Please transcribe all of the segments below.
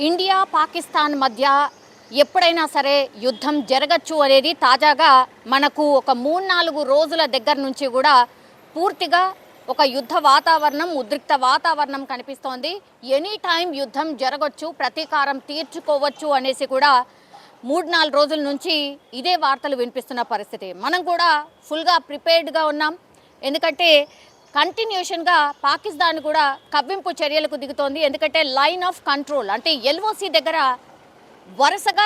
India Pakistan మధ్య ఎప్పుడైనా సరే యుద్ధం జరగచ్చు అనేది తాజాగా మనకు ఒక 3-4 రోజుల దగ్గర నుంచి కూడా పూర్తిగా ఒక యుద్ధ వాతావరణం, ఉద్రిక్త వాతావరణం కనిపిస్తోంది. ఎనీ టైం యుద్ధం జరగచ్చు, ప్రతీకారం తీర్చుకోవచ్చు అనేసి కూడా 3-4 రోజుల నుంచి ఇదే వార్తలు వినిపిస్తున్న పరిస్థితి. మనం కూడా ఫుల్గా ప్రిపేర్డ్గా ఉన్నాం. ఎందుకంటే కంటిన్యూషన్గా పాకిస్తాన్ కూడా కవ్వింపు చర్యలకు దిగుతోంది. ఎందుకంటే లైన్ ఆఫ్ కంట్రోల్ అంటే ఎల్ఓసి దగ్గర వరుసగా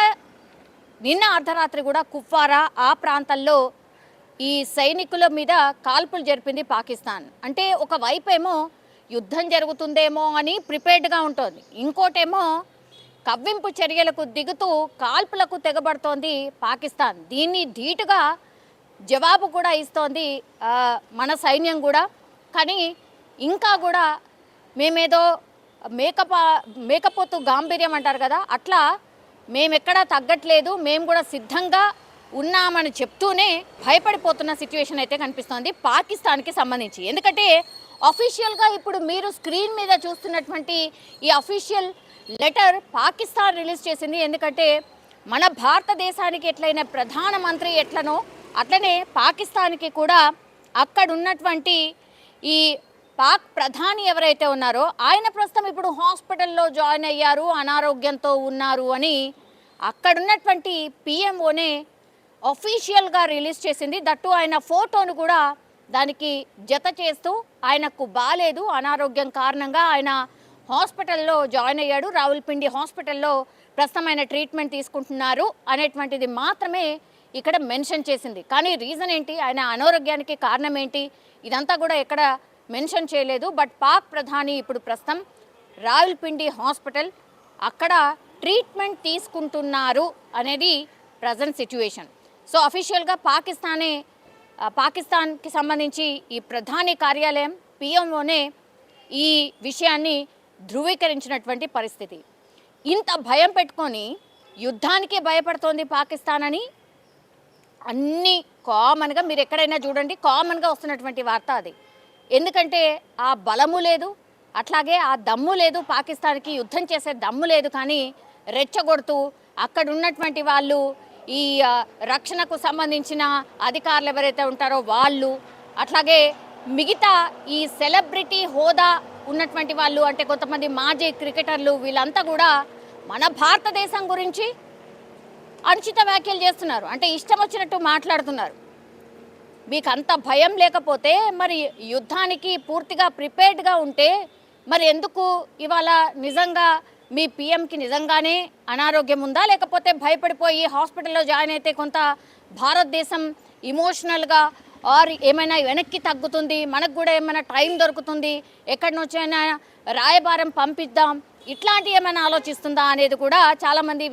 నిన్న అర్ధరాత్రి కూడా కుప్వారా ఆ ప్రాంతాల్లో ఈ సైనికుల మీద కాల్పులు జరిపింది పాకిస్తాన్. అంటే ఒకవైపు ఏమో యుద్ధం జరుగుతుందేమో అని ప్రిపేర్డ్గా ఉంటుంది, ఇంకోటేమో కవ్వింపు చర్యలకు దిగుతూ కాల్పులకు తెగబడుతోంది పాకిస్తాన్. దీన్ని ధీటుగా జవాబు కూడా ఇస్తోంది మన సైన్యం కూడా. కానీ ఇంకా కూడా మేమేదో మేకపోతు గాంభీర్యం అంటారు కదా, అట్లా మేమెక్కడా తగ్గట్లేదు, మేము కూడా సిద్ధంగా ఉన్నామని చెప్తూనే భయపడిపోతున్న సిచ్యువేషన్ అయితే కనిపిస్తోంది పాకిస్తాన్కి సంబంధించి. ఎందుకంటే అఫీషియల్గా ఇప్పుడు మీరు స్క్రీన్ మీద చూస్తున్నటువంటి ఈ అఫీషియల్ లెటర్ పాకిస్తాన్ రిలీజ్ చేసింది. ఎందుకంటే మన భారతదేశానికి ఎట్లయినా ప్రధానమంత్రి ఎట్లనో అట్లనే పాకిస్తాన్కి కూడా అక్కడున్నటువంటి ఈ పాక్ ప్రధాని ఎవరైతే ఉన్నారో ఆయన ప్రస్తుతం ఇప్పుడు హాస్పిటల్లో జాయిన్ అయ్యారు, అనారోగ్యంతో ఉన్నారు అని అక్కడున్నటువంటి పిఎంఓనే అఫీషియల్గా రిలీజ్ చేసింది. దట్టు ఆయన ఫోటోను కూడా దానికి జత చేస్తూ ఆయనకు బాలేదు, అనారోగ్యం కారణంగా ఆయన హాస్పిటల్లో జాయిన్ అయ్యాడు, రావుల్పిండి హాస్పిటల్లో ప్రస్తుతం ఆయన ట్రీట్మెంట్ తీసుకుంటున్నారు అనేటువంటిది మాత్రమే ఇక్కడ మెన్షన్ చేసింది. కానీ రీజన్ ఏంటి, ఆయన అనారోగ్యానికి కారణం ఏంటి, ఇదంతా కూడా ఎక్కడ మెన్షన్ చేయలేదు. బట్ పాక్ ప్రధాని ఇప్పుడు ప్రస్తుతం రావుల్పిండి హాస్పిటల్ అక్కడ ట్రీట్మెంట్ తీసుకుంటున్నారు అనేది ప్రజెంట్ సిచ్యువేషన్. సో అఫీషియల్గా పాకిస్తాన్కి సంబంధించి ఈ ప్రధాని కార్యాలయం పిఎంఓనే ఈ విషయాన్ని ధృవీకరించినటువంటి పరిస్థితి. ఇంత భయం పెట్టుకొని యుద్ధానికే భయపడుతోంది పాకిస్తాన్ అని అన్నీ కామన్గా మీరు ఎక్కడైనా చూడండి, కామన్గా వస్తున్నటువంటి వార్త అది. ఎందుకంటే ఆ బలము లేదు, అట్లాగే ఆ దమ్ము లేదు, పాకిస్తాన్కి యుద్ధం చేసే దమ్ము లేదు. కానీ రెచ్చగొడుతూ అక్కడ ఉన్నటువంటి వాళ్ళు, ఈ రక్షణకు సంబంధించిన అధికారులు ఎవరైతే ఉంటారో వాళ్ళు, అట్లాగే మిగతా ఈ సెలబ్రిటీ హోదా ఉన్నటువంటి వాళ్ళు, అంటే కొంతమంది మాజీ క్రికెటర్లు, వీళ్ళంతా కూడా మన భారతదేశం గురించి అనుచిత వ్యాఖ్యలు చేస్తున్నారు. అంటే ఇష్టం వచ్చినట్టు మాట్లాడుతున్నారు. మీకు అంత భయం లేకపోతే మరి యుద్ధానికి పూర్తిగా ప్రిపేర్డ్గా ఉంటే మరి ఎందుకు ఇవాళ నిజంగా మీ పిఎంకి నిజంగానే అనారోగ్యం ఉందా, లేకపోతే భయపడిపోయి హాస్పిటల్లో జాయిన్ అయితే కొంత భారతదేశం ఇమోషనల్గా ఆర్ ఏమైనా వెనక్కి తగ్గుతుంది, మనకు కూడా ఏమైనా టైం దొరుకుతుంది, ఎక్కడి నుంచైనా రాయబారం పంపిద్దాం, ఇట్లాంటి ఏమైనా ఆలోచిస్తుందా అనేది కూడా చాలామంది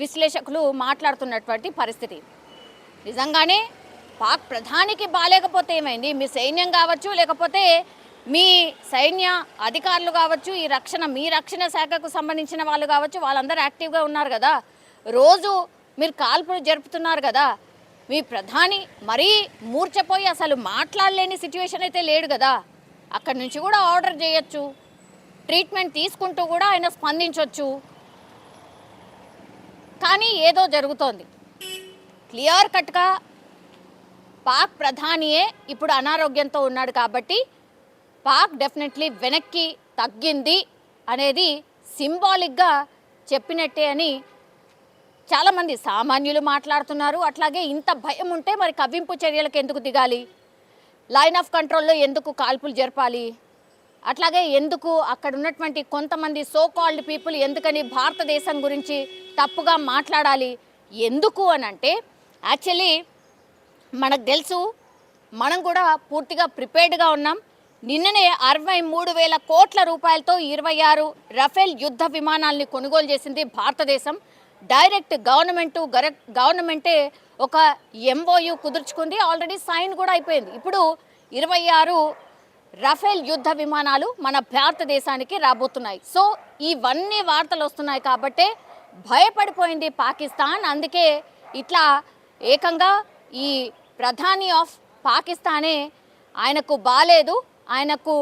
విశ్లేషకులు మాట్లాడుతున్నటువంటి పరిస్థితి. నిజంగానే పాక్ ప్రధానికి బాగాలేకపోతే ఏమైంది, మీ సైన్యం కావచ్చు, లేకపోతే మీ సైన్య అధికారులు కావచ్చు, మీ రక్షణ శాఖకు సంబంధించిన వాళ్ళు కావచ్చు, వాళ్ళందరూ యాక్టివ్గా ఉన్నారు కదా, రోజు మీరు కాల్పులు జరుపుతున్నారు కదా. మీ ప్రధాని మరీ మూర్చపోయి అసలు మాట్లాడలేని సిచ్యువేషన్ అయితే లేడు కదా, అక్కడి నుంచి కూడా ఆర్డర్ చేయొచ్చు, ట్రీట్మెంట్ తీసుకుంటూ కూడా ఆయన స్పందించవచ్చు. కానీ ఏదో జరుగుతోంది. క్లియర్ కట్గా పాక్ ప్రధానియే ఇప్పుడు అనారోగ్యంతో ఉన్నాడు కాబట్టి పాక్ డెఫినెట్లీ వెనక్కి తగ్గింది అనేది సింబాలిక్గా చెప్పినట్టే అని చాలామంది సామాన్యులు మాట్లాడుతున్నారు. అట్లాగే ఇంత భయం ఉంటే మరి కవ్వింపు చర్యలకు ఎందుకు దిగాలి, లైన్ ఆఫ్ కంట్రోల్లో ఎందుకు కాల్పులు జరపాలి, అట్లాగే ఎందుకు అక్కడ ఉన్నటువంటి కొంతమంది సో కాల్డ్ పీపుల్ ఎందుకని భారతదేశం గురించి తప్పుగా మాట్లాడాలి, ఎందుకు అని అంటే యాక్చువల్లీ మనకు తెలుసు, మనం కూడా పూర్తిగా ప్రిపేర్డ్గా ఉన్నాం. నిన్ననే 63,000 కోట్ల రూపాయలతో 26 రఫేల్ యుద్ధ విమానాల్ని కొనుగోలు చేసింది భారతదేశం. డైరెక్ట్ గవర్నమెంటే ఒక ఎంఓయు కుదుర్చుకుంది, ఆల్రెడీ సైన్ కూడా అయిపోయింది. ఇప్పుడు 26 రఫేల్ యుద్ధ విమానాలు మన భారతదేశానికి రాబోతున్నాయి. సో ఇవన్నీ వార్తలు వస్తున్నాయి కాబట్టి భయపడిపోయింది పాకిస్తాన్. అందుకే ఇట్లా ఏకంగా ఈ ప్రధాని ఆఫ్ పాకిస్తానే ఆయనకు బాలేదు, ఆయనకు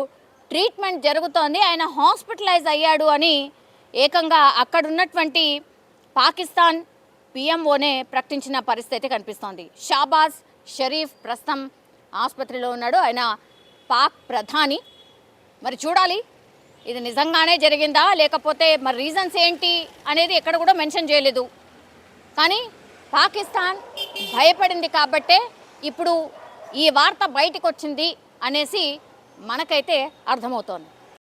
ట్రీట్మెంట్ జరుగుతోంది, ఆయన హాస్పిటలైజ్ అయ్యాడు అని ఏకంగా అక్కడున్నటువంటి పాకిస్తాన్ పిఎంఓనే ప్రకటించిన పరిస్థితి కనిపిస్తోంది. షాబాజ్ షరీఫ్ ప్రస్తుతం ఆసుపత్రిలో ఉన్నాడు. ఆయన పాక్ ప్రధాని. మరి చూడాలి ఇది నిజంగానే జరిగిందా లేకపోతే మరి రీజన్స్ ఏంటి అనేది ఎక్కడ కూడా మెన్షన్ చేయలేదు. కానీ పాకిస్తాన్ భయపడింది కాబట్టే ఇప్పుడు ఈ వార్త బయటకు వచ్చింది అనేసి మనకైతే అర్థమవుతోంది.